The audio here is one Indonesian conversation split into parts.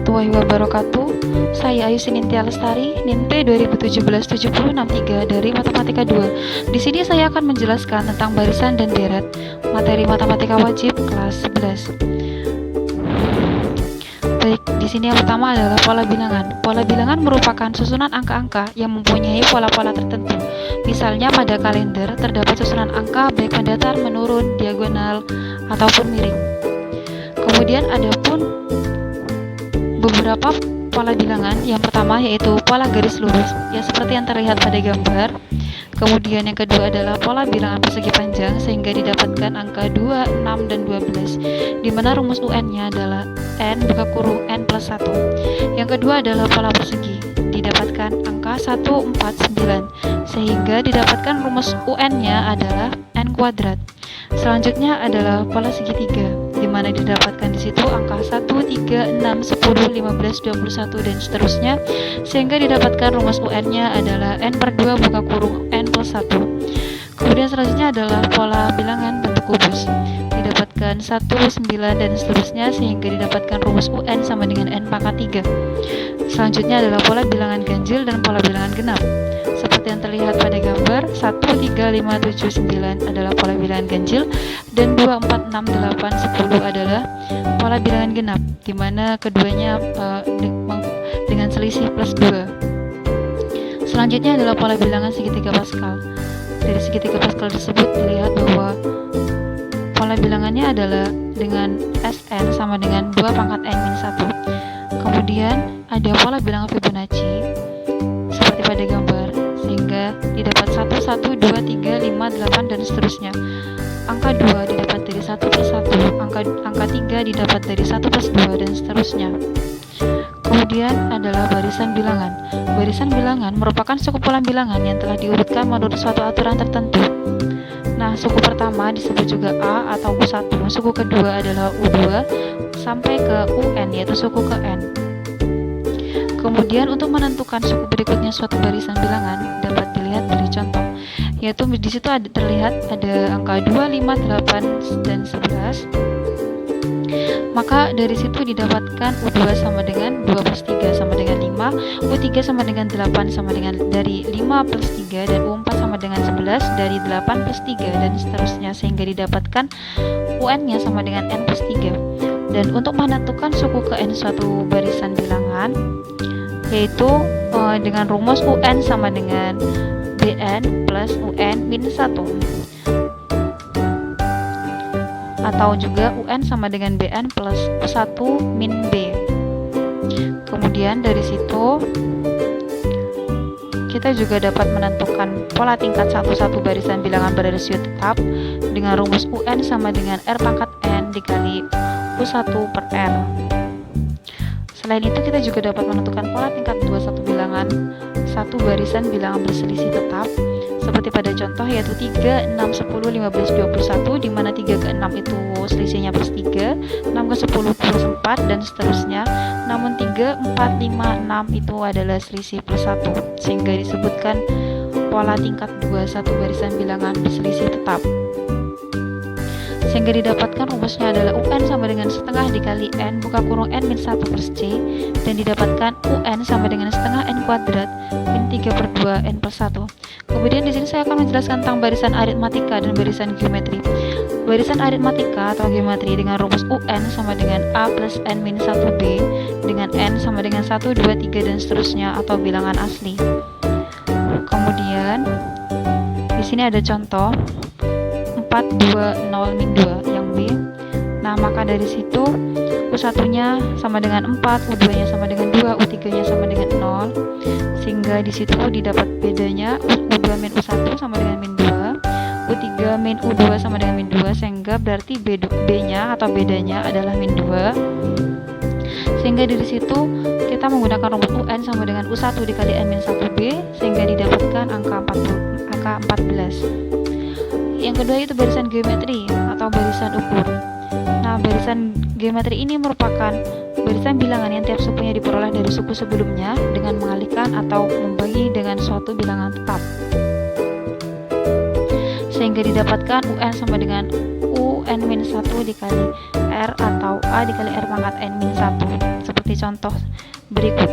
warahmatullahi wabarakatuh. Saya Ayu Sinintia Lestari, NIM P 2017-7063 dari Matematika 2. Di sini saya akan menjelaskan tentang barisan dan deret, materi matematika wajib kelas 11. Baik, di sini yang pertama adalah pola bilangan. Pola bilangan merupakan susunan angka-angka yang mempunyai pola-pola tertentu. Misalnya pada kalender terdapat susunan angka baik mendatar, menurun, diagonal, ataupun miring. Kemudian ada pun beberapa pola bilangan. Yang pertama yaitu pola garis lurus, ya seperti yang terlihat pada gambar. Kemudian yang kedua adalah pola bilangan persegi panjang sehingga didapatkan angka 2, 6, dan 12, di mana rumus UN-nya adalah N buka kurung N plus 1. Yang kedua adalah pola persegi, didapatkan angka 1, 4, 9, sehingga didapatkan rumus UN-nya adalah N kuadrat. Selanjutnya adalah pola segitiga, di mana didapatkan di situ angka 1, 3, 6, 10, 15, 21, dan seterusnya, sehingga didapatkan rumus UN-nya adalah N per 2 buka kurung N plus 1. Kemudian selanjutnya adalah pola bilangan bentuk kubus, didapatkan 1, 9, dan seterusnya, sehingga didapatkan rumus UN sama dengan N pangkat 3. Selanjutnya adalah pola bilangan ganjil dan pola bilangan genap. Seperti yang terlihat pada gambar, 1, 3, 5, 7, 9 adalah pola bilangan ganjil, dan 2, 4, 6, 8, 10 adalah pola bilangan genap, di mana keduanya dengan selisih plus 2. Selanjutnya adalah pola bilangan segitiga Pascal. Dari segitiga Pascal tersebut dilihat bahwa pola bilangannya adalah dengan Sn sama dengan 2 pangkat n-1. Kemudian ada pola bilangan Fibonacci seperti pada gambar, sehingga didapat 1, 1, 2, 3, 5, 8, dan seterusnya. Angka 2 didapat dari 1 plus 1, angka 3 didapat dari 1 plus 2, dan seterusnya. Kemudian adalah barisan bilangan. Barisan bilangan merupakan suku pola bilangan yang telah diurutkan menurut suatu aturan tertentu. Nah, suku pertama disebut juga A atau U1, suku kedua adalah U2, sampai ke UN, yaitu suku ke N. Kemudian untuk menentukan suku berikutnya suatu barisan bilangan dapat dilihat dari contoh, yaitu di situ terlihat ada angka 2, 5, 8, dan 11. Maka dari situ didapatkan U2 sama dengan 2 plus 3 sama dengan 5, U3 sama dengan 8 sama dengan dari 5 plus 3, dan U4 sama dengan 11 dari 8 plus 3, dan seterusnya, sehingga didapatkan UN-nya sama dengan N plus 3. Dan untuk menentukan suku ke N suatu barisan bilangan, yaitu dengan rumus UN sama dengan BN plus UN min 1, atau juga UN sama dengan BN plus 1 min B. Kemudian dari situ kita juga dapat menentukan pola tingkat satu barisan bilangan berrasio tetap dengan rumus UN sama dengan R pangkat N dikali U1 per R. Selain itu kita juga dapat menentukan pola tingkat satu bilangan satu barisan bilangan berselisih tetap seperti pada contoh, yaitu 3, 6, 10, 15, 21, di mana 3 ke 6 itu selisihnya plus 3, 6 ke 10 plus 4, dan seterusnya. Namun 3, 4, 5, 6 itu adalah selisih plus 1, sehingga disebutkan pola tingkat satu barisan bilangan berselisih tetap. Sehingga didapatkan rumusnya adalah UN sama dengan setengah dikali N buka kurung N min 1 plus C, dan didapatkan UN sama dengan setengah N kuadrat min 3 per 2 N plus 1. Kemudian di sini saya akan menjelaskan tentang barisan aritmatika dan barisan geometri. Barisan aritmatika atau geometri dengan rumus UN sama dengan A plus N min 1B dengan N sama dengan 1, 2, 3, dan seterusnya, atau bilangan asli. Kemudian di sini ada contoh 4, 2, 0, min 2 yang B. Nah, maka dari situ U1-nya sama dengan 4, U2-nya sama dengan 2, U3-nya sama dengan 0, sehingga di situ didapat bedanya U2 min U1 sama dengan min 2, U3 min U2 sama dengan min 2, sehingga berarti B-nya atau bedanya adalah min 2. Sehingga dari situ kita menggunakan rumus UN sama dengan U1 dikali N min 1B, sehingga didapatkan angka 14. Yang kedua itu barisan geometri atau barisan ukur. Nah, barisan geometri ini merupakan barisan bilangan yang tiap sukunya diperoleh dari suku sebelumnya dengan mengalihkan atau membagi dengan suatu bilangan tetap, sehingga didapatkan UN sama dengan UN min 1 dikali R atau A dikali R pangkat N min 1, seperti seperti contoh berikut: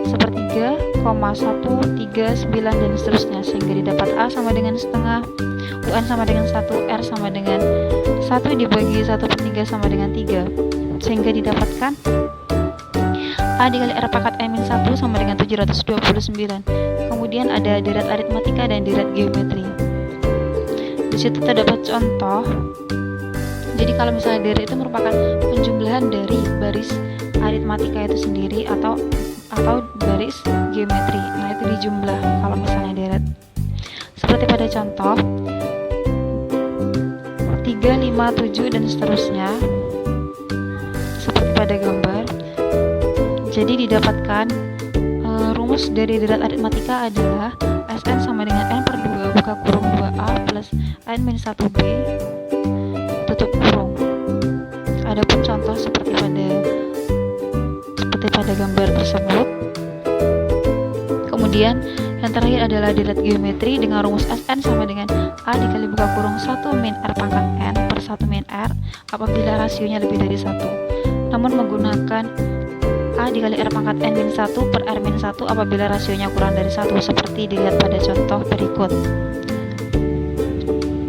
sepertiga, 139 dan seterusnya, sehingga didapat A sama dengan setengah, UN sama dengan 1, R sama dengan 1 dibagi 1/3 sama dengan 3, sehingga didapatkan A dikali R pangkat N-1 sama dengan 729. Kemudian ada deret aritmatika dan deret geometri. Di situ terdapat contoh. Jadi kalau misalnya deret itu merupakan penjumlahan dari baris aritmatika itu sendiri atau baris geometri. Nah, itu dijumlah kalau misalnya deret. Seperti pada contoh 3, 5, 7 dan seterusnya. Seperti pada gambar. Jadi didapatkan rumus dari deret aritmatika adalah Sn sama dengan N per 2 buka kurung 2A plus N-1B tutup kurung. Adapun contoh seperti pada gambar tersebut. Kemudian yang terakhir adalah deret geometri dengan rumus Sn sama dengan A dikali buka kurung 1 min R pangkat N per 1 min R apabila rasionya lebih dari 1. Namun menggunakan A dikali R pangkat N-1 per R-1 apabila rasionya kurang dari 1, seperti dilihat pada contoh berikut.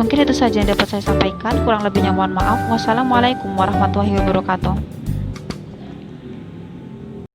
Mungkin itu saja yang dapat saya sampaikan, kurang lebihnya mohon maaf. Wassalamualaikum warahmatullahi wabarakatuh.